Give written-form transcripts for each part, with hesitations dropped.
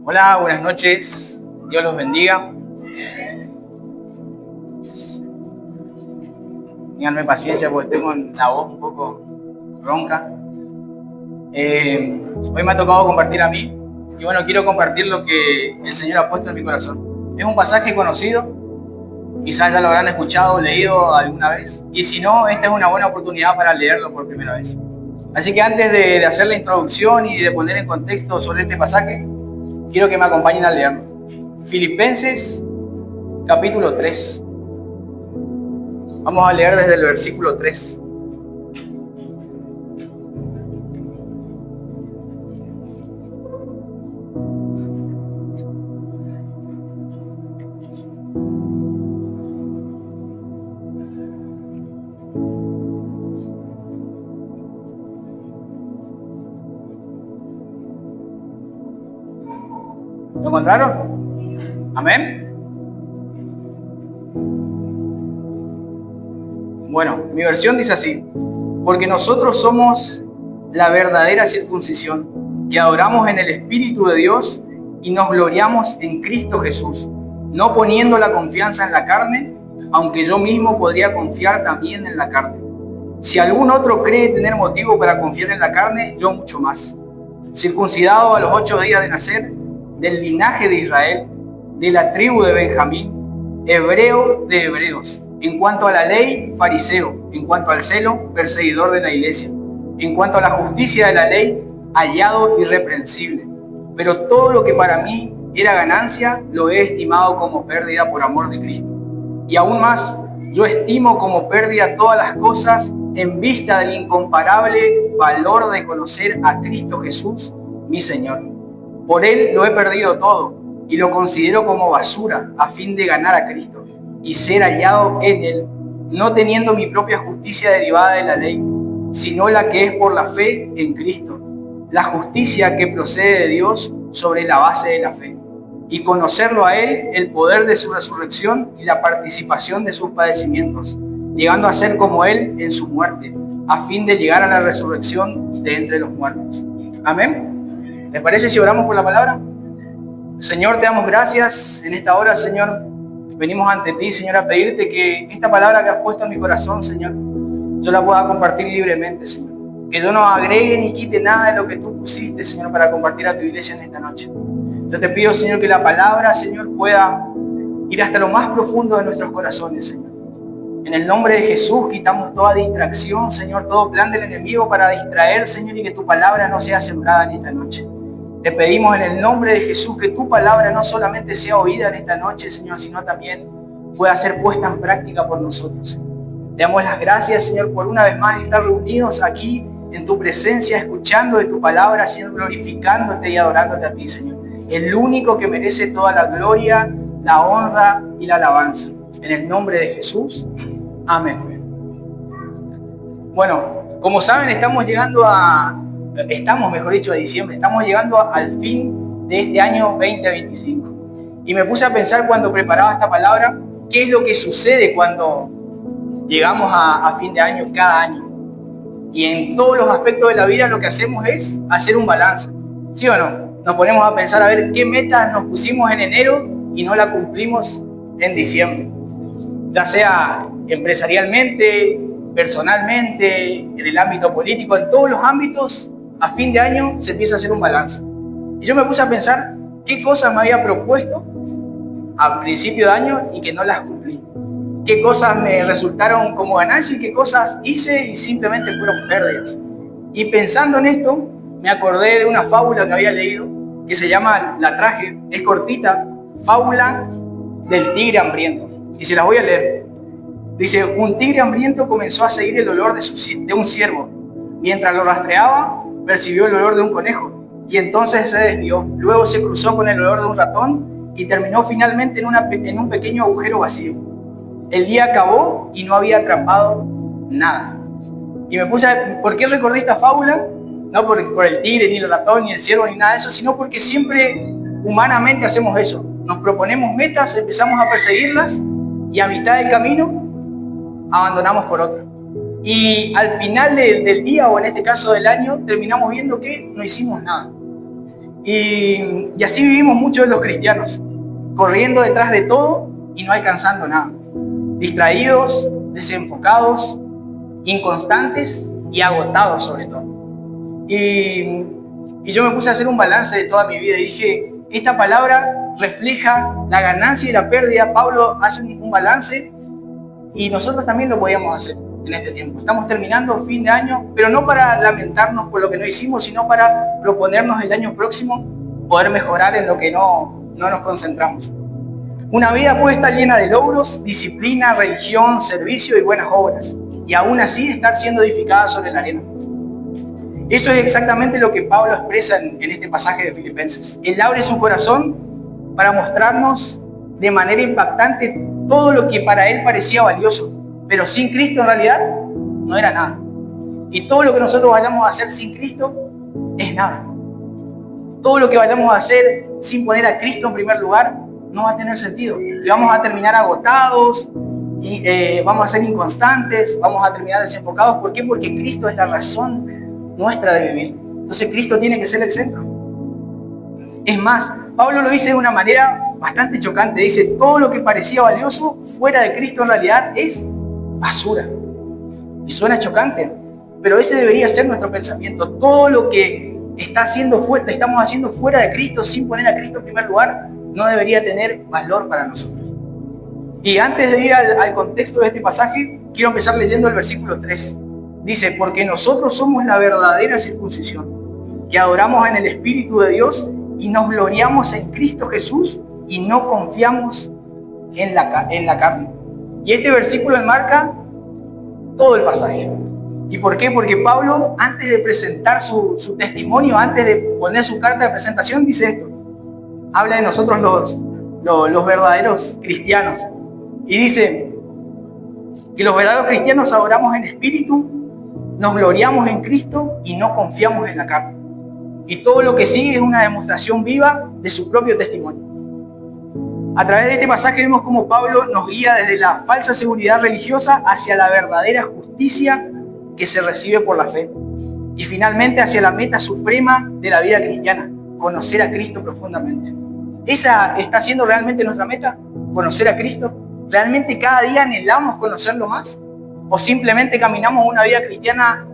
Hola, buenas noches. Dios los bendiga. Ténganme paciencia porque tengo la voz un poco ronca. Hoy me ha tocado compartir a mí y bueno, quiero compartir lo que el Señor ha puesto en mi corazón. Es un pasaje conocido, quizás ya lo habrán escuchado o leído alguna vez, y si no, esta es una buena oportunidad para leerlo por primera vez. Así que antes de hacer la introducción y de poner en contexto sobre este pasaje, quiero que me acompañen a leerlo. Filipenses capítulo 3. Vamos a leer desde el versículo 3. ¿Lo encontraron? Amén. Bueno, mi versión dice así: porque nosotros somos la verdadera circuncisión, que adoramos en el Espíritu de Dios y nos gloriamos en Cristo Jesús, no poniendo la confianza en la carne, aunque yo mismo podría confiar también en la carne. Si algún otro cree tener motivo para confiar en la carne, yo mucho más. Circuncidado a los 8 días de nacer, del linaje de Israel, de la tribu de Benjamín, hebreo de hebreos, en cuanto a la ley, fariseo, en cuanto al celo, perseguidor de la iglesia, en cuanto a la justicia de la ley, hallado irreprensible. Pero todo lo que para mí era ganancia, lo he estimado como pérdida por amor de Cristo. Y aún más, yo estimo como pérdida todas las cosas en vista del incomparable valor de conocer a Cristo Jesús, mi Señor. Por Él lo he perdido todo y lo considero como basura a fin de ganar a Cristo y ser hallado en Él, no teniendo mi propia justicia derivada de la ley, sino la que es por la fe en Cristo, la justicia que procede de Dios sobre la base de la fe, y conocerlo a Él, el poder de su resurrección y la participación de sus padecimientos, llegando a ser como Él en su muerte, a fin de llegar a la resurrección de entre los muertos. Amén. ¿Les parece si oramos por la palabra? Señor, te damos gracias en esta hora, Señor. Venimos ante ti, Señor, a pedirte que esta palabra que has puesto en mi corazón, Señor, yo la pueda compartir libremente, Señor. Que yo no agregue ni quite nada de lo que tú pusiste, Señor, para compartir a tu iglesia en esta noche. Yo te pido, Señor, que la palabra, Señor, pueda ir hasta lo más profundo de nuestros corazones, Señor. En el nombre de Jesús quitamos toda distracción, Señor, todo plan del enemigo para distraer, Señor, y que tu palabra no sea sembrada en esta noche. Te pedimos en el nombre de Jesús que tu palabra no solamente sea oída en esta noche, Señor, sino también pueda ser puesta en práctica por nosotros, Señor. Te damos las gracias, Señor, por una vez más estar reunidos aquí en tu presencia, escuchando de tu palabra, Señor, glorificándote y adorándote a ti, Señor. El único que merece toda la gloria, la honra y la alabanza. En el nombre de Jesús. Amén. Bueno, como saben, estamos, mejor dicho, a diciembre. Estamos llegando al fin de este año 2025. Y me puse a pensar cuando preparaba esta palabra, qué es lo que sucede cuando llegamos a fin de año cada año. Y en todos los aspectos de la vida lo que hacemos es hacer un balance. ¿Sí o no? Nos ponemos a pensar a ver qué metas nos pusimos en enero y no la cumplimos en diciembre. Ya sea empresarialmente, personalmente, en el ámbito político, en todos los ámbitos, a fin de año se empieza a hacer un balance. Y yo me puse a pensar qué cosas me había propuesto a principio de año y que no las cumplí. Qué cosas me resultaron como ganancias y qué cosas hice y simplemente fueron pérdidas. Y pensando en esto, me acordé de una fábula que había leído, que se llama, la traje, es cortita, Fábula del tigre hambriento. Y se las voy a leer. Dice: un tigre hambriento comenzó a seguir el olor de un ciervo. Mientras lo rastreaba, percibió el olor de un conejo y entonces se desvió. Luego se cruzó con el olor de un ratón y terminó finalmente en un pequeño agujero vacío. El día acabó y no había atrapado nada. Y me puse a... ¿Por qué recordé esta fábula? No por el tigre, ni el ratón, ni el ciervo, ni nada de eso, sino porque siempre humanamente hacemos eso. Nos proponemos metas, empezamos a perseguirlas y a mitad del camino abandonamos por otra. Y al final del día, o en este caso del año, terminamos viendo que no hicimos nada. Y así vivimos muchos de los cristianos, corriendo detrás de todo y no alcanzando nada. Distraídos, desenfocados, inconstantes y agotados sobre todo. Y yo me puse a hacer un balance de toda mi vida y dije, esta palabra refleja la ganancia y la pérdida. Pablo hace un balance y nosotros también lo podíamos hacer en este tiempo. Estamos terminando fin de año, pero no para lamentarnos por lo que no hicimos, sino para proponernos el año próximo poder mejorar en lo que no nos concentramos. Una vida puede estar llena de logros, disciplina, religión, servicio y buenas obras, y aún así estar siendo edificada sobre la arena. Eso es exactamente lo que Pablo expresa en este pasaje de Filipenses. Él abre su corazón para mostrarnos de manera impactante todo lo que para él parecía valioso, pero sin Cristo en realidad no era nada. Y todo lo que nosotros vayamos a hacer sin Cristo es nada. Todo lo que vayamos a hacer sin poner a Cristo en primer lugar no va a tener sentido. Y vamos a terminar agotados, y vamos a ser inconstantes, vamos a terminar desenfocados. ¿Por qué? Porque Cristo es la razón nuestra de vivir. Entonces Cristo tiene que ser el centro. Es más, Pablo lo dice de una manera bastante chocante. Dice, todo lo que parecía valioso fuera de Cristo en realidad es basura. Y suena chocante, pero ese debería ser nuestro pensamiento. Todo lo que estamos haciendo fuera de Cristo, sin poner a Cristo en primer lugar, no debería tener valor para nosotros. Y antes de ir al contexto de este pasaje, quiero empezar leyendo el versículo 3. Dice, porque nosotros somos la verdadera circuncisión, que adoramos en el Espíritu de Dios y nos gloriamos en Cristo Jesús y no confiamos en la carne. Y este versículo enmarca todo el pasaje. ¿Y por qué? Porque Pablo, antes de presentar su testimonio, antes de poner su carta de presentación, dice esto. Habla de nosotros los verdaderos cristianos. Y dice que los verdaderos cristianos adoramos en espíritu, nos gloriamos en Cristo y no confiamos en la carne. Y todo lo que sigue es una demostración viva de su propio testimonio. A través de este pasaje vemos cómo Pablo nos guía desde la falsa seguridad religiosa hacia la verdadera justicia que se recibe por la fe. Y finalmente hacia la meta suprema de la vida cristiana, conocer a Cristo profundamente. ¿Esa está siendo realmente nuestra meta? ¿Conocer a Cristo? ¿Realmente cada día anhelamos conocerlo más? ¿O simplemente caminamos una vida cristiana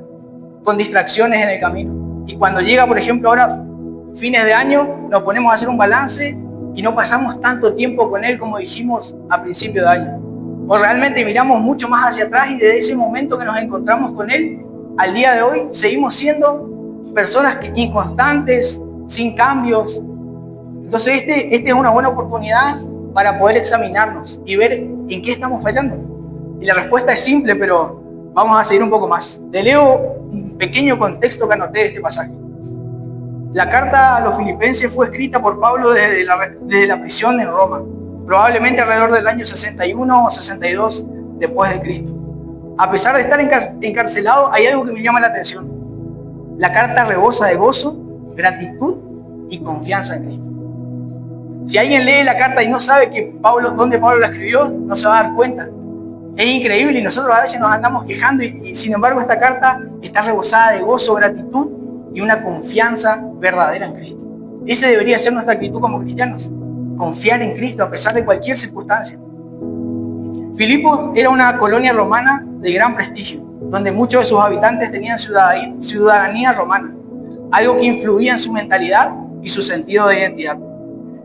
con distracciones en el camino? Y cuando llega, por ejemplo, ahora fines de año, nos ponemos a hacer un balance y no pasamos tanto tiempo con Él como dijimos a principio de año. O realmente miramos mucho más hacia atrás y desde ese momento que nos encontramos con Él, al día de hoy, seguimos siendo personas inconstantes, sin cambios. Entonces este es una buena oportunidad para poder examinarnos y ver en qué estamos fallando. Y la respuesta es simple, pero vamos a seguir un poco más. Te leo un pequeño contexto que anoté de este pasaje. La carta a los filipenses fue escrita por Pablo desde la prisión en Roma, probablemente alrededor del año 61 o 62 después de Cristo. A pesar de estar encarcelado, hay algo que me llama la atención. La carta rebosa de gozo, gratitud y confianza en Cristo. Si alguien lee la carta y no sabe dónde Pablo la escribió, no se va a dar cuenta. Es increíble y nosotros a veces nos andamos quejando y sin embargo esta carta está rebosada de gozo, gratitud y una confianza verdadera en Cristo. Esa debería ser nuestra actitud como cristianos. Confiar en Cristo a pesar de cualquier circunstancia. Filipos era una colonia romana de gran prestigio, donde muchos de sus habitantes tenían ciudadanía romana, algo que influía en su mentalidad y su sentido de identidad.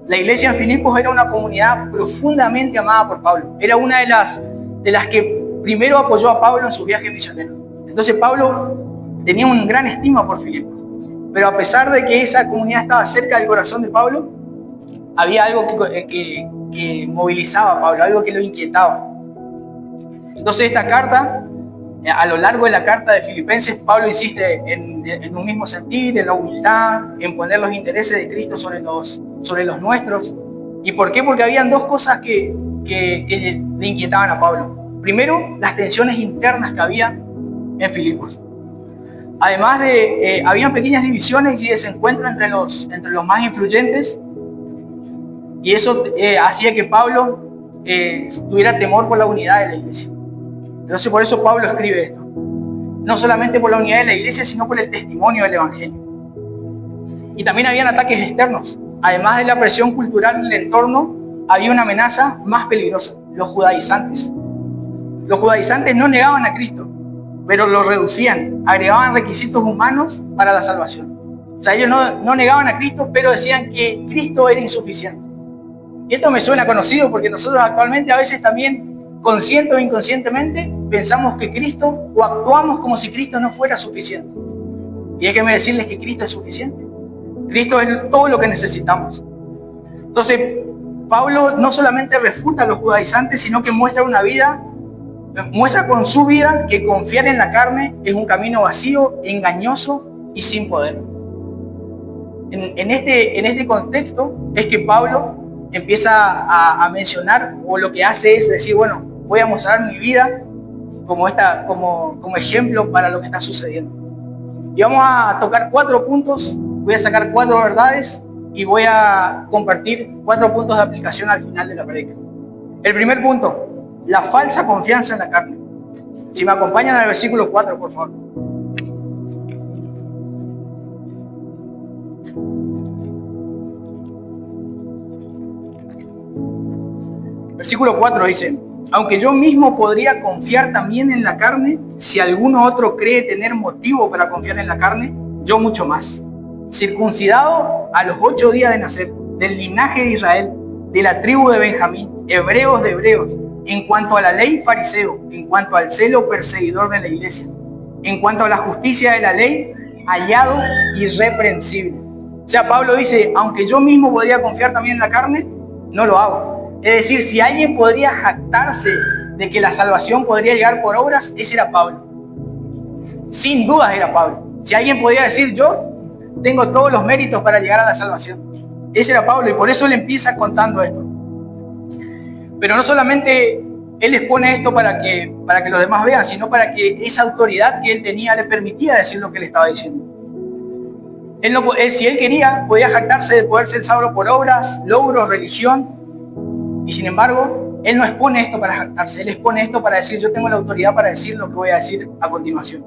La iglesia en Filipos era una comunidad profundamente amada por Pablo. Era una de las que primero apoyó a Pablo en sus viajes misioneros. Entonces Pablo tenía una gran estima por Filipos. Pero a pesar de que esa comunidad estaba cerca del corazón de Pablo, había algo que movilizaba a Pablo, algo que lo inquietaba. Entonces esta carta, a lo largo de la carta de Filipenses, Pablo insiste en un mismo sentir, en la humildad, en poner los intereses de Cristo sobre los nuestros. ¿Y por qué? Porque habían dos cosas que le inquietaban a Pablo. Primero, las tensiones internas que había en Filipos. Además habían pequeñas divisiones y desencuentros entre los más influyentes, y eso hacía que Pablo tuviera temor por la unidad de la iglesia. Entonces por eso Pablo escribe esto. No solamente por la unidad de la iglesia, sino por el testimonio del Evangelio. Y también habían ataques externos. Además de la presión cultural del entorno, había una amenaza más peligrosa: los judaizantes. Los judaizantes no negaban a Cristo, pero lo reducían, agregaban requisitos humanos para la salvación. O sea, ellos no negaban a Cristo, pero decían que Cristo era insuficiente. Y esto me suena conocido porque nosotros actualmente a veces también, consciente o inconscientemente, pensamos que Cristo, o actuamos como si Cristo no fuera suficiente. Y déjenme decirles que Cristo es suficiente. Cristo es todo lo que necesitamos. Entonces, Pablo no solamente refuta a los judaizantes, sino que muestra con su vida que confiar en la carne es un camino vacío, engañoso y sin poder. En este contexto es que Pablo empieza a mencionar, o lo que hace es decir, bueno, voy a mostrar mi vida como ejemplo para lo que está sucediendo. Y vamos a tocar 4 puntos, voy a sacar 4 verdades y voy a compartir 4 puntos de aplicación al final de la prédica. El primer punto: la falsa confianza en la carne. Si me acompañan al versículo 4, por favor. Versículo 4 dice: aunque yo mismo podría confiar también en la carne, si alguno otro cree tener motivo para confiar en la carne, yo mucho más. Circuncidado a los 8 días de nacer, del linaje de Israel, de la tribu de Benjamín, hebreos de hebreos, en cuanto a la ley, fariseo, en cuanto al celo, perseguidor de la iglesia, en cuanto a la justicia de la ley, hallado irreprensible. O sea, Pablo dice, aunque yo mismo podría confiar también en la carne, no lo hago. Es decir, si alguien podría jactarse de que la salvación podría llegar por obras, ese era Pablo. Sin dudas era Pablo. Si alguien podía decir, yo tengo todos los méritos para llegar a la salvación, ese era Pablo, y por eso él empieza contando esto. Pero no solamente él expone esto para que los demás vean, sino para que esa autoridad que él tenía le permitía decir lo que él estaba diciendo. Si él quería, podía jactarse de poder ser salvo por obras, logros, religión, y sin embargo, él no expone esto para jactarse, él expone esto para decir, yo tengo la autoridad para decir lo que voy a decir a continuación.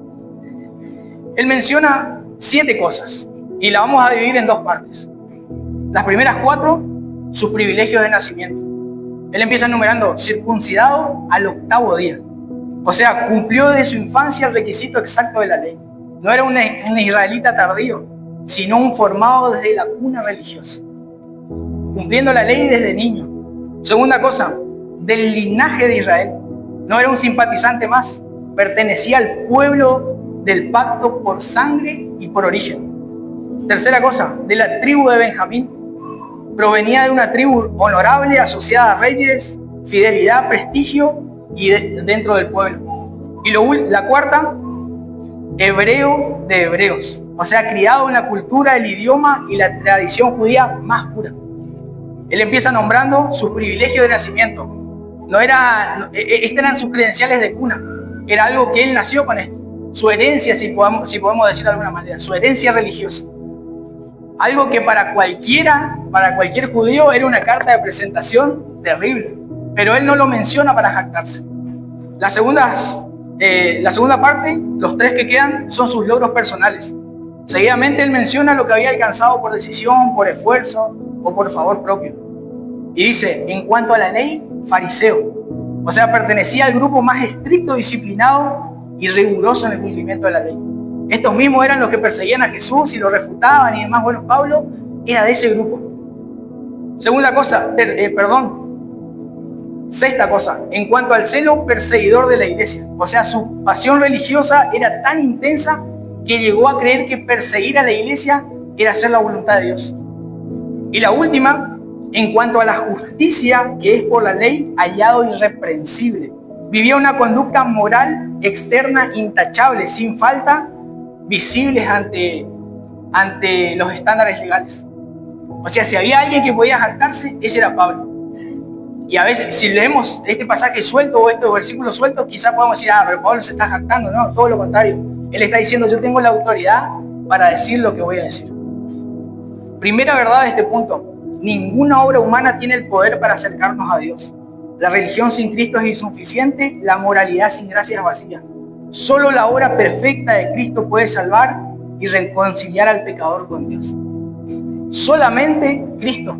Él menciona 7 cosas, y la vamos a dividir en 2 partes. Las primeras 4, sus privilegios de nacimiento. Él empieza enumerando: circuncidado al 8º día. O sea, cumplió desde su infancia el requisito exacto de la ley. No era un israelita tardío, sino un formado desde la cuna religiosa, cumpliendo la ley desde niño. Segunda cosa, del linaje de Israel. No era un simpatizante más, pertenecía al pueblo del pacto por sangre y por origen. Tercera cosa, de la tribu de Benjamín. Provenía de una tribu honorable, asociada a reyes, fidelidad, prestigio y dentro del pueblo. Y la cuarta, hebreo de hebreos. O sea, criado en la cultura, el idioma y la tradición judía más pura. Él empieza nombrando sus privilegios de nacimiento. Estas eran sus credenciales de cuna. Era algo que él nació con esto. Su herencia, si podemos decir de alguna manera, su herencia religiosa. Algo que para cualquier judío era una carta de presentación terrible. Pero él no lo menciona para jactarse. La segunda parte, los 3 que quedan, son sus logros personales. Seguidamente él menciona lo que había alcanzado por decisión, por esfuerzo o por favor propio. Y dice, en cuanto a la ley, fariseo. O sea, pertenecía al grupo más estricto, disciplinado y riguroso en el cumplimiento de la ley. Estos mismos eran los que perseguían a Jesús y lo refutaban y demás. Bueno, Pablo era de ese grupo. Sexta cosa, en cuanto al celo, perseguidor de la iglesia. O sea, su pasión religiosa era tan intensa que llegó a creer que perseguir a la iglesia era hacer la voluntad de Dios. Y la última, en cuanto a la justicia, que es por la ley, hallado irreprensible. Vivía una conducta moral externa intachable, sin falta, visibles ante los estándares legales. O sea, si había alguien que podía jactarse, ese era Pablo. Y a veces, si leemos este pasaje suelto o estos versículos sueltos, quizás podemos decir, pero Pablo se está jactando. No, todo lo contrario. Él está diciendo, yo tengo la autoridad para decir lo que voy a decir. Primera verdad de este punto: ninguna obra humana tiene el poder para acercarnos a Dios. La religión sin Cristo es insuficiente, la moralidad sin gracia es vacía. Solo la obra perfecta de Cristo puede salvar y reconciliar al pecador con Dios. Solamente Cristo.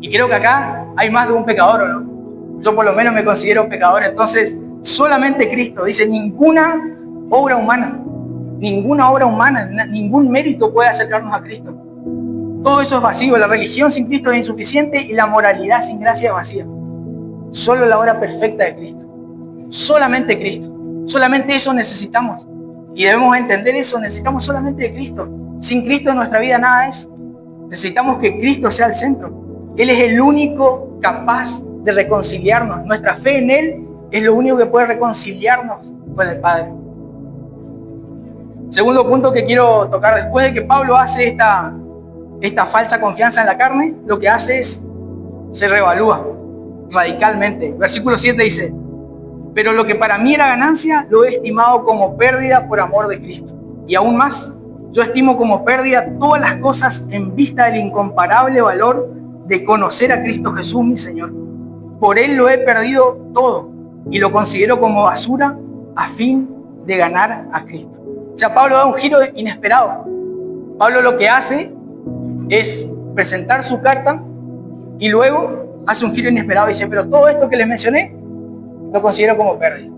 Y creo que acá hay más de un pecador, ¿o no? Yo por lo menos me considero pecador. Entonces, solamente Cristo. Dice, ninguna obra humana, ningún mérito puede acercarnos a Cristo. Todo eso es vacío. La religión sin Cristo es insuficiente y la moralidad sin gracia es vacía. Solo la obra perfecta de Cristo. Solamente Cristo. Solamente eso necesitamos. Y debemos entender eso. Necesitamos solamente de Cristo. Sin Cristo en nuestra vida nada es. Necesitamos que Cristo sea el centro. Él es el único capaz de reconciliarnos. Nuestra fe en Él es lo único que puede reconciliarnos con el Padre. Segundo punto que quiero tocar, después de que Pablo hace esta falsa confianza en la carne, lo que hace es, se reevalúa radicalmente. Versículo 7 dice, pero lo que para mí era ganancia, lo he estimado como pérdida por amor de Cristo. Y aún más, yo estimo como pérdida todas las cosas en vista del incomparable valor de conocer a Cristo Jesús, mi Señor. Por Él lo he perdido todo y lo considero como basura a fin de ganar a Cristo. O sea, Pablo da un giro inesperado. Pablo lo que hace es presentar su carta y luego hace un giro inesperado y dice, pero todo esto que les mencioné lo considero como pérdida.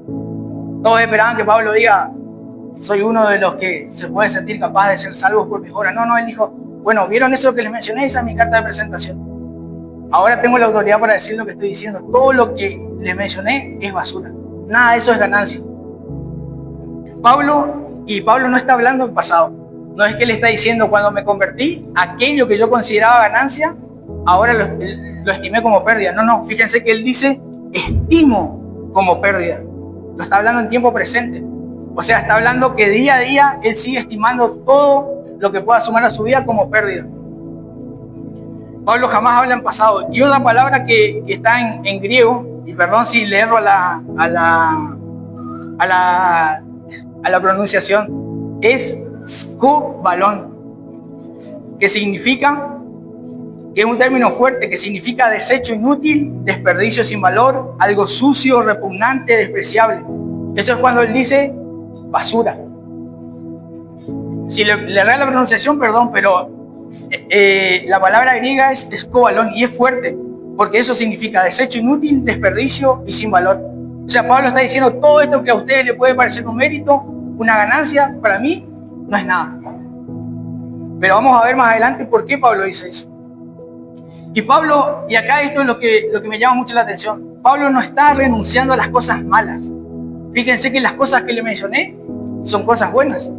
Todos esperaban que Pablo diga, soy uno de los que se puede sentir capaz de ser salvos por mis obras. No, él dijo, bueno, ¿vieron eso que les mencioné? Esa es mi carta de presentación. Ahora tengo la autoridad para decir lo que estoy diciendo. Todo lo que les mencioné es basura. Nada de eso es ganancia. Pablo no está hablando en pasado. No es que él está diciendo, cuando me convertí, aquello que yo consideraba ganancia, ahora lo estimé como pérdida. No, fíjense que él dice, estimo como pérdida. Lo está hablando en tiempo presente. O sea, está hablando que día a día él sigue estimando todo lo que pueda sumar a su vida como pérdida. Pablo jamás habla en pasado. Y otra palabra que está en griego, y perdón si le erro a la pronunciación, es skobalon, que significa, que es un término fuerte, que significa desecho inútil, desperdicio sin valor, algo sucio, repugnante, despreciable. Eso es cuando él dice basura. Si le erré la pronunciación, perdón, pero la palabra griega es skobalon y es fuerte, porque eso significa desecho inútil, desperdicio y sin valor. O sea, Pablo está diciendo, todo esto que a ustedes les puede parecer un mérito, una ganancia, para mí no es nada. Pero vamos a ver más adelante por qué Pablo dice eso. Y Pablo, y acá esto es lo que me llama mucho la atención, Pablo no está renunciando a las cosas malas. Fíjense que las cosas que le mencioné son cosas buenas.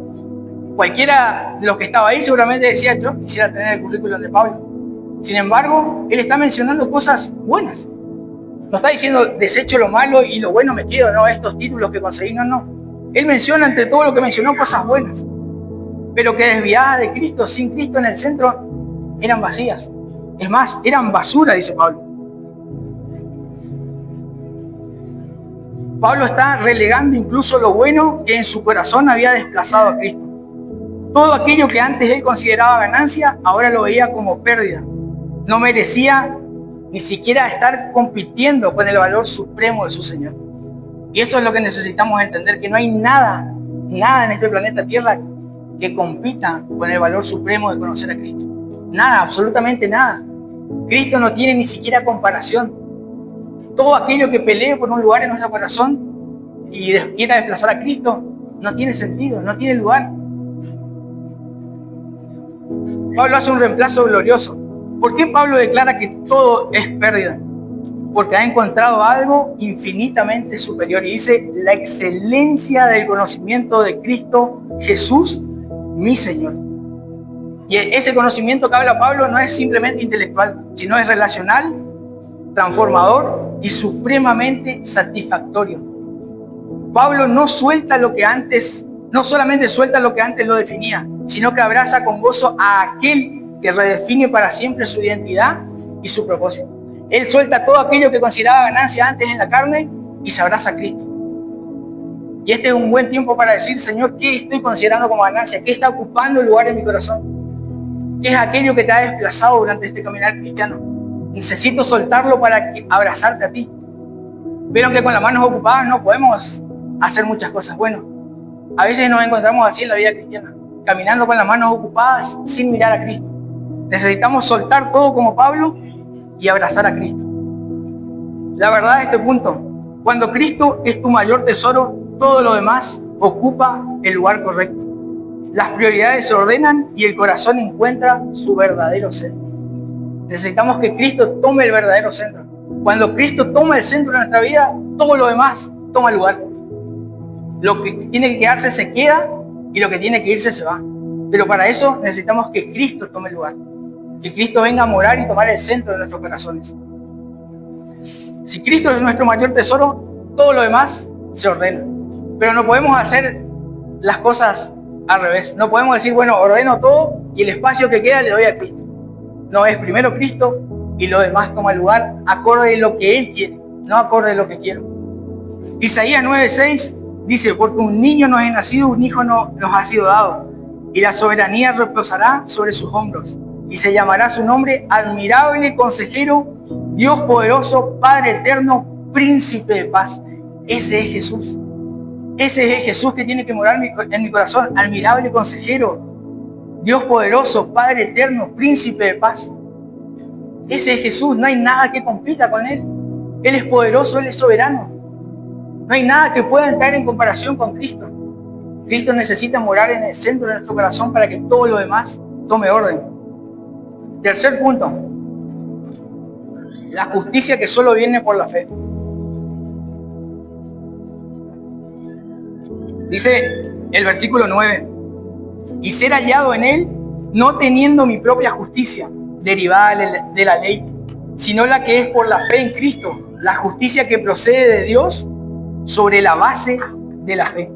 Cualquiera de los que estaba ahí seguramente decía, yo quisiera tener el currículum de Pablo. Sin embargo, él está mencionando cosas buenas. No está diciendo desecho lo malo y lo bueno me quedo, no, estos títulos que conseguí, no. Él menciona entre todo lo que mencionó cosas buenas, pero que desviadas de Cristo, sin Cristo en el centro, eran vacías. Es más, eran basura, dice Pablo. Pablo está relegando incluso lo bueno que en su corazón había desplazado a Cristo. Todo aquello que antes él consideraba ganancia, ahora lo veía como pérdida. No merecía ni siquiera estar compitiendo con el valor supremo de su Señor. Y eso es lo que necesitamos entender, que no hay nada en este planeta Tierra que compita con el valor supremo de conocer a Cristo. Nada, absolutamente nada. Cristo no tiene ni siquiera comparación. Todo aquello que pelee por un lugar en nuestro corazón y quiera desplazar a Cristo, no tiene sentido, no tiene lugar. Pablo hace un reemplazo glorioso. ¿Por qué Pablo declara que todo es pérdida? Porque ha encontrado algo infinitamente superior. Y dice, la excelencia del conocimiento de Cristo Jesús, mi Señor. Y ese conocimiento que habla Pablo no es simplemente intelectual, sino es relacional, transformador y supremamente satisfactorio. Pablo no solamente suelta lo que antes lo definía, sino que abraza con gozo a aquel que redefine para siempre su identidad y su propósito. Él suelta todo aquello que consideraba ganancia antes en la carne y se abraza a Cristo. Y este es un buen tiempo para decir, Señor, ¿qué estoy considerando como ganancia? ¿Qué está ocupando el lugar en mi corazón? ¿Qué es aquello que te ha desplazado durante este caminar cristiano? Necesito soltarlo para abrazarte a ti. Vieron que con las manos ocupadas no podemos hacer muchas cosas. Bueno, a veces nos encontramos así en la vida cristiana, caminando con las manos ocupadas sin mirar a Cristo. Necesitamos soltar todo como Pablo y abrazar a Cristo. La verdad de este punto, cuando Cristo es tu mayor tesoro, todo lo demás ocupa el lugar correcto. Las prioridades se ordenan y el corazón encuentra su verdadero centro. Necesitamos que Cristo tome el verdadero centro. Cuando Cristo toma el centro de nuestra vida, todo lo demás toma lugar. Lo que tiene que quedarse se queda y lo que tiene que irse se va. Pero para eso necesitamos que Cristo tome el lugar. Que Cristo venga a morar y tomar el centro de nuestros corazones. Si Cristo es nuestro mayor tesoro, todo lo demás se ordena. Pero no podemos hacer las cosas al revés. No podemos decir, bueno, ordeno todo y el espacio que queda le doy a Cristo. No, es primero Cristo y lo demás toma lugar acorde de lo que Él quiere, no acorde de lo que quiero. Isaías 9:6 dice, porque un niño nos es nacido, un hijo nos ha sido dado, y la soberanía reposará sobre sus hombros, y se llamará su nombre admirable consejero, Dios poderoso, Padre eterno, príncipe de paz. Ese es Jesús. Ese es Jesús que tiene que morar en mi corazón. Admirable consejero, Dios poderoso, Padre eterno, príncipe de paz. Ese es Jesús. No hay nada que compita con Él. Él es poderoso, Él es soberano. No hay nada que pueda entrar en comparación con Cristo. Cristo necesita morar en el centro de nuestro corazón para que todo lo demás tome orden. Tercer punto. La justicia que solo viene por la fe. Dice el versículo 9, y ser hallado en Él, no teniendo mi propia justicia, derivada de la ley, sino la que es por la fe en Cristo, la justicia que procede de Dios sobre la base de la fe.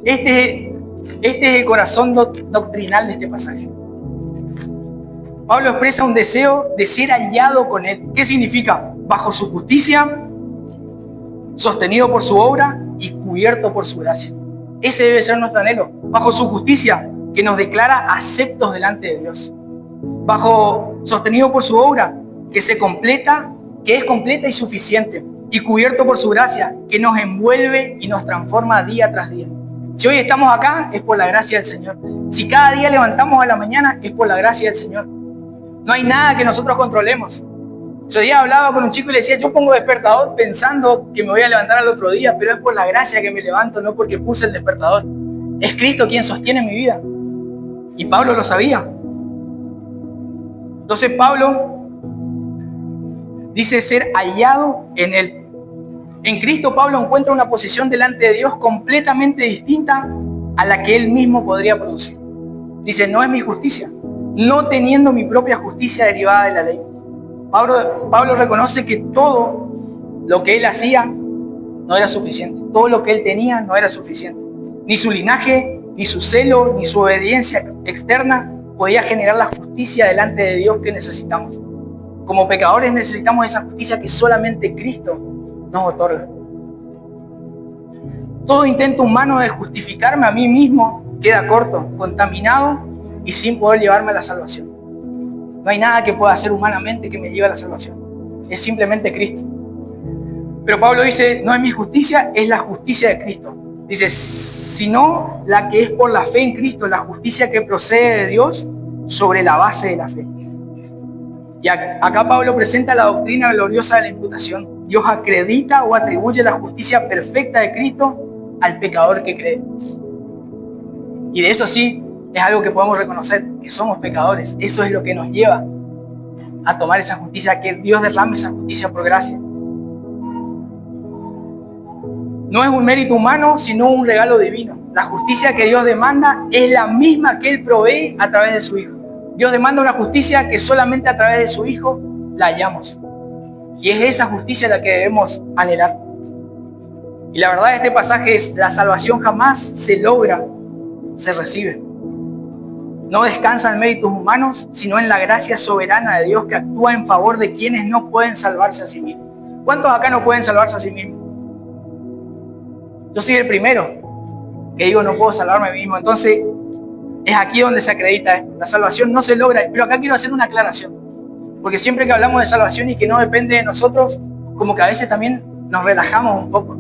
Este es el corazón doctrinal de este pasaje. Pablo expresa un deseo de ser hallado con Él. ¿Qué significa? Bajo su justicia, sostenido por su obra y cubierto por su gracia. Ese debe ser nuestro anhelo. Bajo su justicia, que nos declara aceptos delante de Dios. Sostenido por su obra, que es completa y suficiente. Y cubierto por su gracia, que nos envuelve y nos transforma día tras día. Si hoy estamos acá, es por la gracia del Señor. Si cada día levantamos a la mañana, es por la gracia del Señor. No hay nada que nosotros controlemos. Ese día hablaba con un chico y le decía, yo pongo despertador pensando que me voy a levantar al otro día, pero es por la gracia que me levanto, no porque puse el despertador. Es Cristo quien sostiene mi vida. Y Pablo lo sabía. Entonces Pablo dice ser hallado en Él. En Cristo Pablo encuentra una posición delante de Dios completamente distinta a la que Él mismo podría producir. Dice, no es mi justicia, no teniendo mi propia justicia derivada de la ley. Pablo reconoce que todo lo que él hacía no era suficiente. Todo lo que él tenía no era suficiente. Ni su linaje, ni su celo, ni su obediencia externa podía generar la justicia delante de Dios que necesitamos. Como pecadores necesitamos esa justicia que solamente Cristo nos otorga. Todo intento humano de justificarme a mí mismo queda corto, contaminado y sin poder llevarme a la salvación. No hay nada que pueda hacer humanamente que me lleve a la salvación. Es simplemente Cristo. Pero Pablo dice, no es mi justicia, es la justicia de Cristo. Dice, sino la que es por la fe en Cristo, la justicia que procede de Dios sobre la base de la fe. Y acá Pablo presenta la doctrina gloriosa de la imputación. Dios acredita o atribuye la justicia perfecta de Cristo al pecador que cree. Y de eso sí, es algo que podemos reconocer, que somos pecadores. Eso es lo que nos lleva a tomar esa justicia, que Dios derrame esa justicia por gracia. No es un mérito humano, sino un regalo divino. La justicia que Dios demanda es la misma que Él provee a través de su Hijo. Dios demanda una justicia que solamente a través de su Hijo la hallamos. Y es esa justicia la que debemos anhelar. Y la verdad de este pasaje es, la salvación jamás se logra, se recibe. No descansa en méritos humanos, sino en la gracia soberana de Dios que actúa en favor de quienes no pueden salvarse a sí mismos. ¿Cuántos acá no pueden salvarse a sí mismos? Yo soy el primero que digo no puedo salvarme a mí mismo. Entonces es aquí donde se acredita esto. La salvación no se logra. Pero acá quiero hacer una aclaración. Porque siempre que hablamos de salvación y que no depende de nosotros, como que a veces también nos relajamos un poco.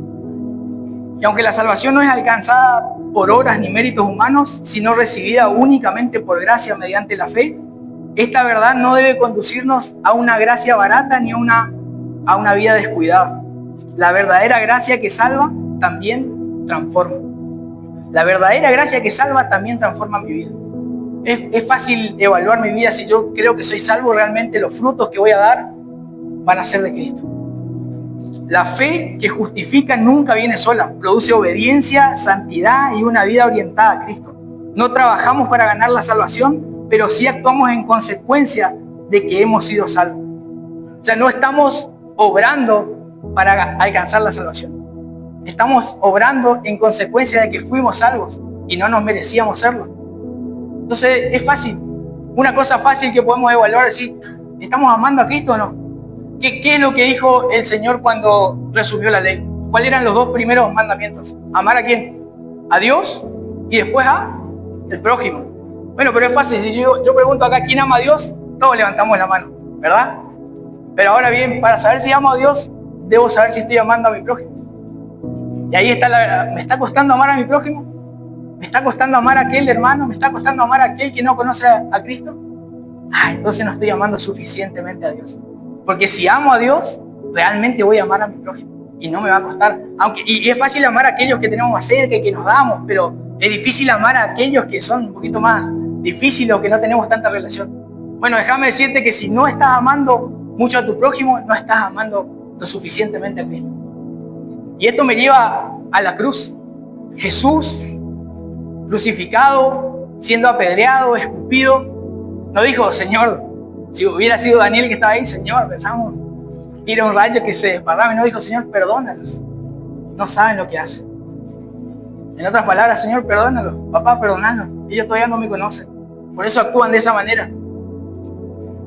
Y aunque la salvación no es alcanzada por obras ni méritos humanos, sino recibida únicamente por gracia mediante la fe, Esta verdad no debe conducirnos a una gracia barata ni a una vida descuidada. La verdadera gracia que salva también transforma. La verdadera gracia que salva también transforma mi vida. Es fácil evaluar mi vida. Si yo creo que soy salvo, realmente los frutos que voy a dar van a ser de Cristo. La fe que justifica nunca viene sola. Produce obediencia, santidad y una vida orientada a Cristo. No trabajamos para ganar la salvación, pero sí actuamos en consecuencia de que hemos sido salvos. O sea, no estamos obrando para alcanzar la salvación. Estamos obrando en consecuencia de que fuimos salvos y no nos merecíamos serlo. Entonces es fácil. Una cosa fácil que podemos evaluar es decir, ¿estamos amando a Cristo o no? ¿Qué es lo que dijo el Señor cuando resumió la ley? ¿Cuáles eran los dos primeros mandamientos? ¿Amar a quién? A Dios y después a el prójimo. Bueno, pero es fácil. Si yo pregunto acá, ¿quién ama a Dios? Todos levantamos la mano, ¿verdad? Pero ahora bien, para saber si amo a Dios, debo saber si estoy amando a mi prójimo. Y ahí está ¿me está costando amar a mi prójimo? ¿Me está costando amar a aquel hermano? ¿Me está costando amar a aquel que no conoce a Cristo? Entonces no estoy amando suficientemente a Dios. Porque si amo a Dios, realmente voy a amar a mi prójimo. Y no me va a costar. Y es fácil amar a aquellos que tenemos más cerca y que nos damos, pero es difícil amar a aquellos que son un poquito más difíciles o que no tenemos tanta relación. Bueno, déjame decirte que si no estás amando mucho a tu prójimo, no estás amando lo suficientemente a Cristo. Y esto me lleva a la cruz. Jesús, crucificado, siendo apedreado, escupido, no dijo, Señor, si hubiera sido Daniel que estaba ahí, Señor, dejamos tira un rayo que se desparrame. No dijo, Señor, perdónalos. No saben lo que hacen. En otras palabras, Señor, perdónalos. Papá, perdónalos. Ellos todavía no me conocen. Por eso actúan de esa manera.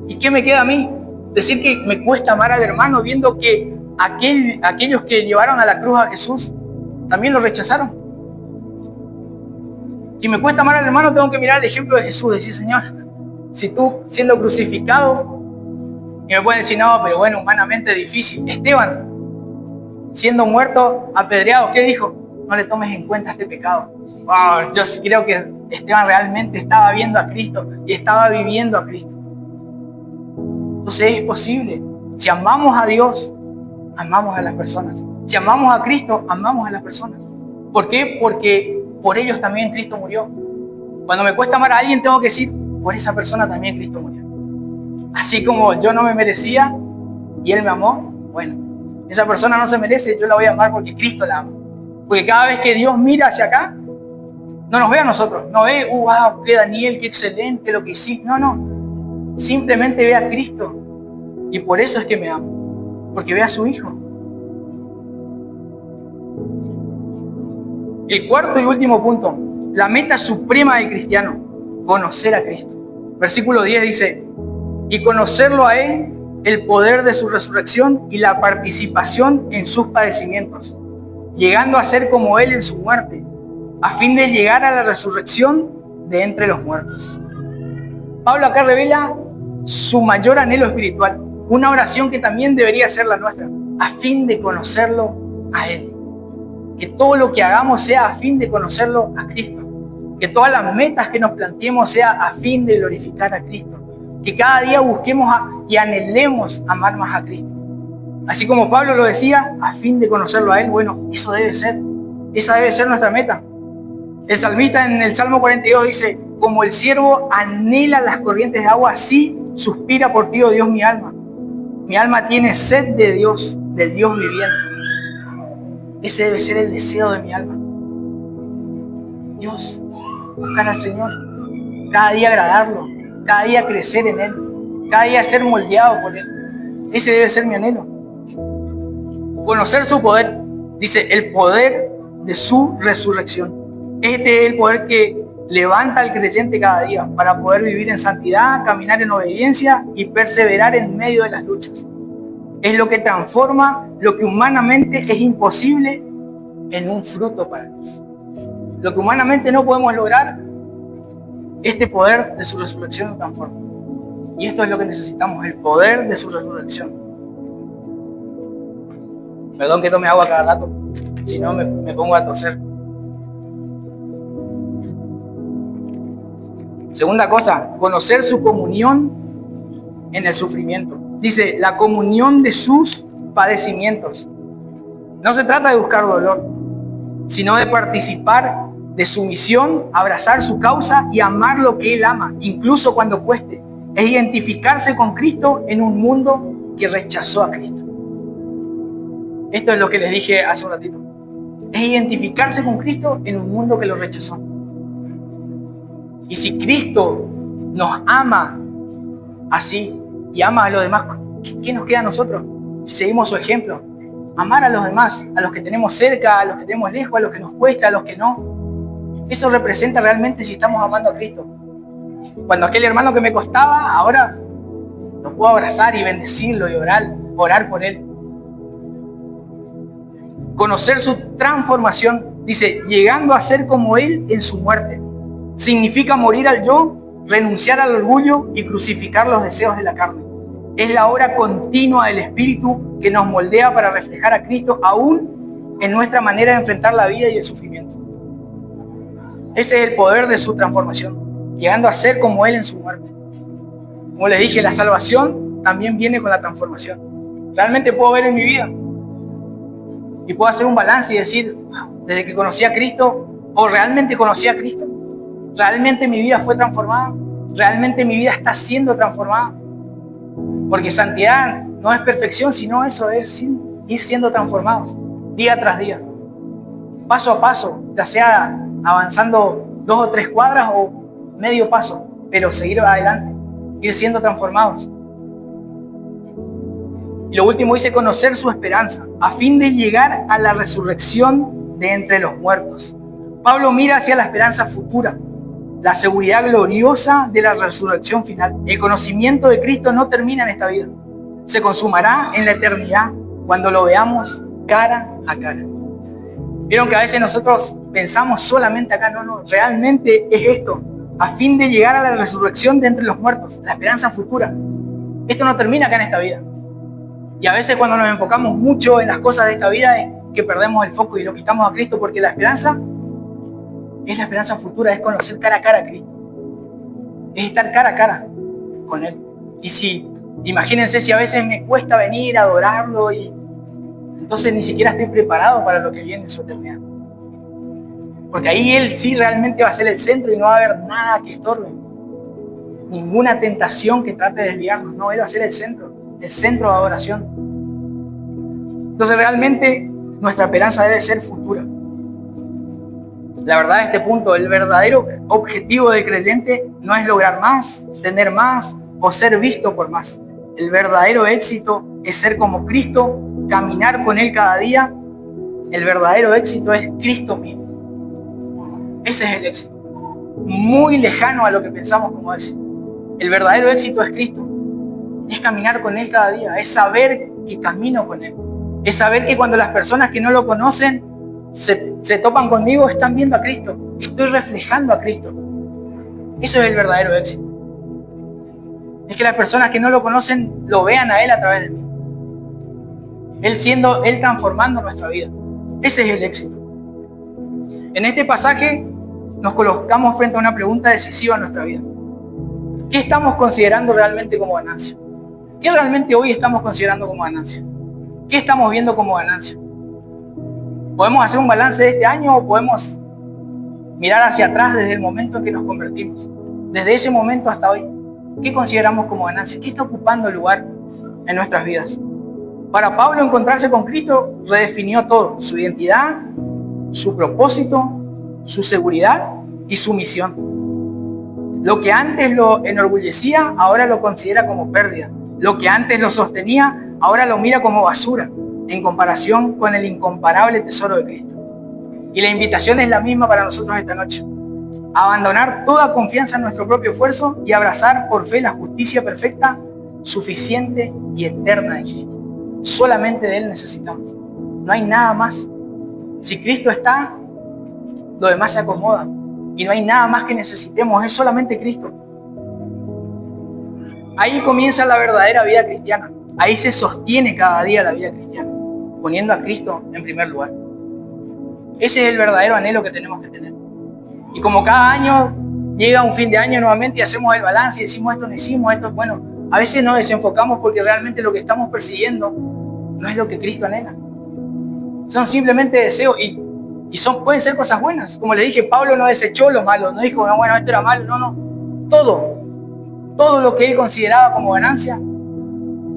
¿Y qué me queda a mí? Decir que me cuesta amar al hermano viendo que aquellos que llevaron a la cruz a Jesús también lo rechazaron. Si me cuesta amar al hermano, tengo que mirar el ejemplo de Jesús. Decir, Señor, si tú siendo crucificado, y me pueden decir, no, pero bueno, humanamente es difícil. Esteban, siendo muerto, apedreado, ¿qué dijo? No le tomes en cuenta este pecado. Wow, yo sí creo que Esteban realmente estaba viendo a Cristo y estaba viviendo a Cristo. Entonces es posible. Si amamos a Dios, amamos a las personas. Si amamos a Cristo, amamos a las personas. ¿Por qué? Porque por ellos también Cristo murió. Cuando me cuesta amar a alguien, tengo que decir, por esa persona también Cristo murió. Así como yo no me merecía y Él me amó, bueno, esa persona no se merece, yo la voy a amar porque Cristo la ama. Porque cada vez que Dios mira hacia acá, no nos ve a nosotros, no ve, wow, qué Daniel, qué excelente lo que hiciste. No, simplemente ve a Cristo. Y por eso es que me ama, porque ve a su Hijo. El cuarto y último punto, la meta suprema del cristiano, conocer a Cristo. Versículo 10 dice, y conocerlo a Él, el poder de su resurrección y la participación en sus padecimientos, llegando a ser como Él en su muerte, a fin de llegar a la resurrección de entre los muertos. Pablo acá revela su mayor anhelo espiritual, una oración que también debería ser la nuestra, a fin de conocerlo a Él. Que todo lo que hagamos sea a fin de conocerlo a Cristo. Que todas las metas que nos planteemos sea a fin de glorificar a Cristo. Que cada día busquemos y anhelemos amar más a Cristo. Así como Pablo lo decía, a fin de conocerlo a Él, bueno, esa debe ser nuestra meta. El salmista en el Salmo 42 dice, como el siervo anhela las corrientes de agua, así suspira por ti, oh Dios, mi alma. Mi alma tiene sed de Dios, del Dios viviente. Ese debe ser el deseo de mi alma. Dios, buscar al Señor, cada día agradarlo, cada día crecer en Él, cada día ser moldeado por Él. Ese debe ser mi anhelo. Conocer su poder, dice, el poder de su resurrección. Este es el poder que levanta al creyente cada día para poder vivir en santidad, caminar en obediencia y perseverar en medio de las luchas. Es lo que transforma lo que humanamente es imposible en un fruto para Dios. Lo que humanamente no podemos lograr, este poder de su resurrección lo transforma. Y esto es lo que necesitamos, el poder de su resurrección. Perdón que tome agua cada rato, si no me pongo a toser. Segunda cosa, conocer su comunión en el sufrimiento. Dice, la comunión de sus padecimientos. No se trata de buscar dolor, sino de participar de su misión, abrazar su causa y amar lo que Él ama, incluso cuando cueste. Es identificarse con Cristo en un mundo que rechazó a Cristo. Esto es lo que les dije hace un ratito. Es identificarse con Cristo en un mundo que lo rechazó. Y si Cristo nos ama así y ama a los demás, ¿qué nos queda a nosotros? Si seguimos su ejemplo, amar a los demás, a los que tenemos cerca, a los que tenemos lejos, a los que nos cuesta, a los que no. Eso representa realmente si estamos amando a Cristo. Cuando aquel hermano que me costaba, ahora lo puedo abrazar y bendecirlo y orar por él. Conocer su transformación, dice, llegando a ser como Él en su muerte. Significa morir al yo, renunciar al orgullo y crucificar los deseos de la carne. Es la obra continua del Espíritu que nos moldea para reflejar a Cristo aún en nuestra manera de enfrentar la vida y el sufrimiento. Ese es el poder de su transformación, llegando a ser como Él en su muerte. Como les dije, la salvación también viene con la transformación. Realmente puedo ver en mi vida y puedo hacer un balance y decir, desde que conocí a Cristo, o realmente conocí a Cristo, realmente mi vida fue transformada, realmente mi vida está siendo transformada. Porque santidad no es perfección, sino eso es ir siendo transformados día tras día, paso a paso, ya sea avanzando 2 o 3 cuadras o medio paso, pero seguir adelante, ir siendo transformados. Y lo último dice conocer su esperanza, a fin de llegar a la resurrección de entre los muertos. Pablo mira hacia la esperanza futura, la seguridad gloriosa de la resurrección final. El conocimiento de Cristo no termina en esta vida. Se consumará en la eternidad cuando lo veamos cara a cara. Vieron que a veces nosotros pensamos solamente acá, no, realmente es esto, a fin de llegar a la resurrección de entre los muertos, la esperanza futura. Esto no termina acá en esta vida. Y a veces cuando nos enfocamos mucho en las cosas de esta vida es que perdemos el foco y lo quitamos a Cristo, porque la esperanza es la esperanza futura, es conocer cara a cara a Cristo. Es estar cara a cara con Él. Y si, imagínense si a veces me cuesta venir a adorarlo y entonces ni siquiera estoy preparado para lo que viene en su eternidad. Porque ahí Él sí realmente va a ser el centro y no va a haber nada que estorbe. Ninguna tentación que trate de desviarnos. No, Él va a ser el centro de adoración. Entonces realmente nuestra esperanza debe ser futura. La verdad, a este punto, el verdadero objetivo del creyente no es lograr más, tener más o ser visto por más. El verdadero éxito es ser como Cristo, caminar con Él cada día. El verdadero éxito es Cristo mismo. Ese es el éxito. Muy lejano a lo que pensamos como éxito. El verdadero éxito es Cristo. Es caminar con Él cada día. Es saber que camino con Él. Es saber que cuando las personas que no lo conocen se topan conmigo, están viendo a Cristo. Estoy reflejando a Cristo. Eso es el verdadero éxito. Es que las personas que no lo conocen lo vean a Él a través de mí. Él transformando nuestra vida. Ese es el éxito. En este pasaje nos colocamos frente a una pregunta decisiva en nuestra vida. ¿Qué estamos considerando realmente como ganancia? ¿Qué realmente hoy estamos considerando como ganancia? ¿Qué estamos viendo como ganancia? ¿Podemos hacer un balance de este año o podemos mirar hacia atrás desde el momento en que nos convertimos? Desde ese momento hasta hoy, ¿qué consideramos como ganancia? ¿Qué está ocupando lugar en nuestras vidas? Para Pablo, encontrarse con Cristo redefinió todo: su identidad, su propósito, su seguridad y su misión. Lo que antes lo enorgullecía, ahora lo considera como pérdida. Lo que antes lo sostenía, ahora lo mira como basura, en comparación con el incomparable tesoro de Cristo. Y la invitación es la misma para nosotros esta noche: abandonar toda confianza en nuestro propio esfuerzo y abrazar por fe la justicia perfecta, suficiente y eterna de Cristo. Solamente de Él necesitamos. No hay nada más. Si Cristo está, lo demás se acomoda. Y no hay nada más que necesitemos, es solamente Cristo. Ahí comienza la verdadera vida cristiana. Ahí se sostiene cada día la vida cristiana, poniendo a Cristo en primer lugar. Ese es el verdadero anhelo que tenemos que tener. Y como cada año llega un fin de año nuevamente y hacemos el balance y decimos esto no hicimos, esto, bueno, a veces nos desenfocamos porque realmente lo que estamos persiguiendo no es lo que Cristo anhela. Son simplemente deseos y pueden ser cosas buenas. Como le dije, Pablo no desechó lo malo, no dijo, no, bueno, esto era malo, no. Todo lo que él consideraba como ganancia,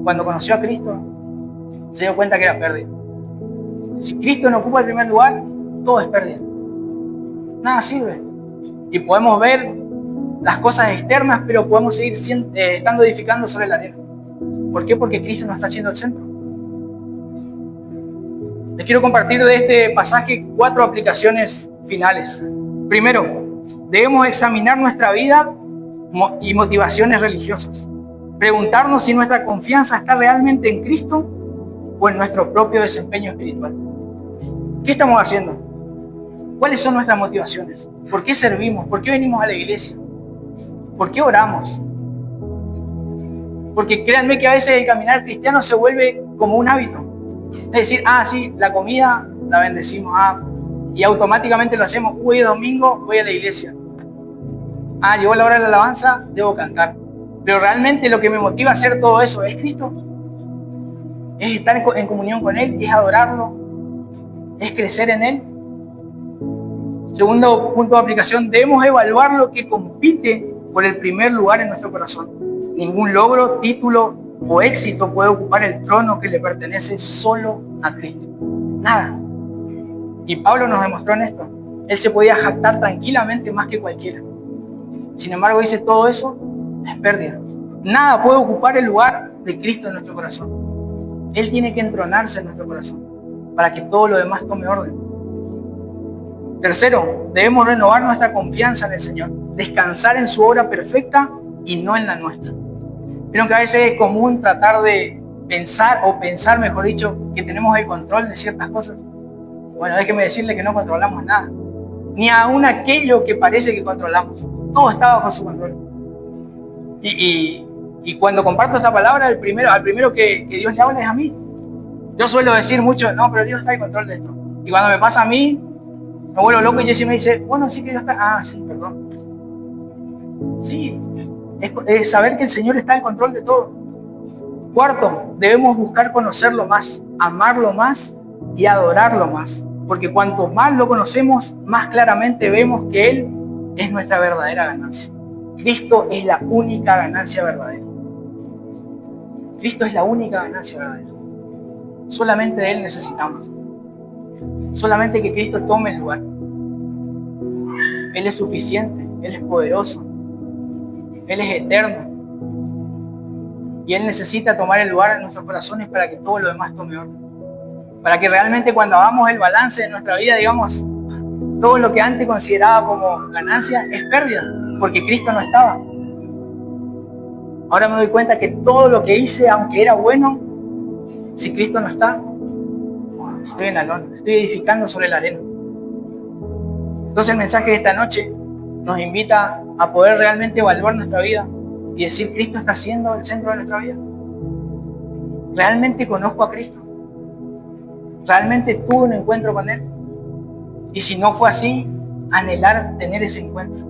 cuando conoció a Cristo, se dio cuenta que era pérdida. Si Cristo no ocupa el primer lugar, todo es pérdida. Nada sirve. Y podemos ver las cosas externas, pero podemos seguir estando edificando sobre la arena. ¿Por qué? Porque Cristo no está siendo el centro. Les quiero compartir de este pasaje 4 aplicaciones finales. Primero, debemos examinar nuestra vida y motivaciones religiosas. Preguntarnos si nuestra confianza está realmente en Cristo o en nuestro propio desempeño espiritual. ¿Qué estamos haciendo? ¿Cuáles son nuestras motivaciones? ¿Por qué servimos? ¿Por qué venimos a la iglesia? ¿Por qué oramos? Porque créanme que a veces el caminar cristiano se vuelve como un hábito. Es decir, sí, la comida la bendecimos, y automáticamente lo hacemos. Hoy es domingo, voy a la iglesia. Llegó la hora de la alabanza, debo cantar. Pero realmente lo que me motiva a hacer todo eso es Cristo. Es estar en comunión con Él, es adorarlo, es crecer en Él. Segundo punto de aplicación, debemos evaluar lo que compite por el primer lugar en nuestro corazón. Ningún logro, título o éxito puede ocupar el trono que le pertenece solo a Cristo. Nada. Y Pablo nos demostró en esto. Él se podía jactar tranquilamente más que cualquiera. Sin embargo, dice, todo eso es pérdida. Nada puede ocupar el lugar de Cristo en nuestro corazón. Él tiene que entronarse en nuestro corazón para que todo lo demás tome orden. Tercero, debemos renovar nuestra confianza en el Señor, descansar en su obra perfecta y no en la nuestra. Vieron que a veces es común tratar de pensar, mejor dicho, que tenemos el control de ciertas cosas. Bueno, déjeme decirle que no controlamos nada, ni aún aquello que parece que controlamos. Todo está bajo su control. Y cuando comparto esta palabra, al primero que Dios le habla es a mí. Yo suelo decir mucho, no, pero Dios está en control de esto. Y cuando me pasa a mí, me vuelvo loco y Jessy me dice, bueno, sí que Dios está... sí, perdón. Sí, es saber que el Señor está en control de todo. Cuarto, debemos buscar conocerlo más, amarlo más y adorarlo más. Porque cuanto más lo conocemos, más claramente vemos que Él es nuestra verdadera ganancia. Cristo es la única ganancia verdadera. Cristo es la única ganancia verdadera. Solamente de Él necesitamos. Solamente que Cristo tome el lugar. Él es suficiente, Él es poderoso, Él es eterno. Y Él necesita tomar el lugar en nuestros corazones para que todo lo demás tome orden. Para que realmente cuando hagamos el balance de nuestra vida, digamos, todo lo que antes consideraba como ganancia es pérdida, porque Cristo no estaba. Ahora me doy cuenta que todo lo que hice, aunque era bueno, si Cristo no está, estoy en la lona, estoy edificando sobre la arena. Entonces el mensaje de esta noche nos invita a poder realmente evaluar nuestra vida y decir, ¿Cristo está siendo el centro de nuestra vida? ¿Realmente conozco a Cristo? ¿Realmente tuve un encuentro con Él? Y si no fue así, anhelar tener ese encuentro.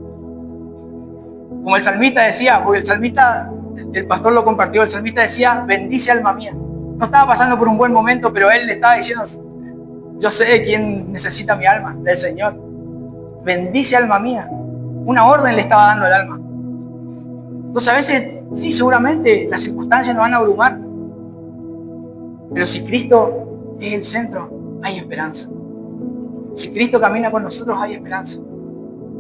Como el salmista decía, porque el salmista, el pastor lo compartió, el salmista decía, bendice alma mía. No estaba pasando por un buen momento, pero él le estaba diciendo, yo sé quién necesita mi alma, del Señor. Bendice alma mía. Una orden le estaba dando al alma. Entonces a veces, sí, seguramente las circunstancias nos van a abrumar. Pero si Cristo es el centro, hay esperanza. Si Cristo camina con nosotros, hay esperanza.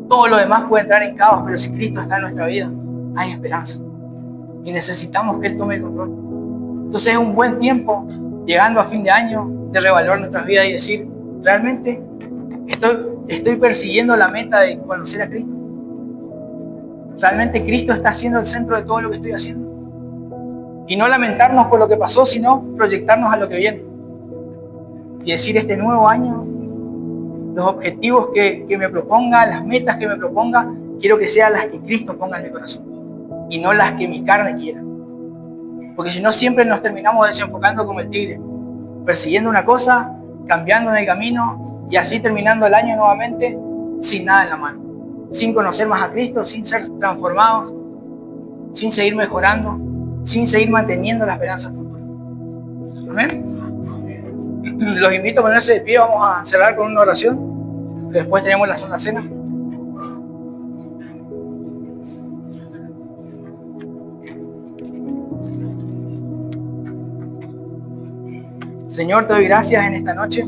Todo lo demás puede entrar en caos, pero si Cristo está en nuestra vida, hay esperanza. Y necesitamos que Él tome el control. Entonces es un buen tiempo, llegando a fin de año, de reevaluar nuestras vidas y decir, ¿realmente estoy persiguiendo la meta de conocer a Cristo? ¿Realmente Cristo está siendo el centro de todo lo que estoy haciendo? Y no lamentarnos por lo que pasó, sino proyectarnos a lo que viene. Y decir, este nuevo año, los objetivos que me proponga, las metas que me proponga, quiero que sean las que Cristo ponga en mi corazón y no las que mi carne quiera. Porque si no, siempre nos terminamos desenfocando como el tigre, persiguiendo una cosa, cambiando en el camino y así terminando el año nuevamente sin nada en la mano. sin conocer más a Cristo, sin ser transformados, sin seguir mejorando, sin seguir manteniendo la esperanza futura. Amén. Los invito a ponerse de pie. Vamos a cerrar con una oración. Después tenemos la Santa Cena. Señor, te doy gracias en esta noche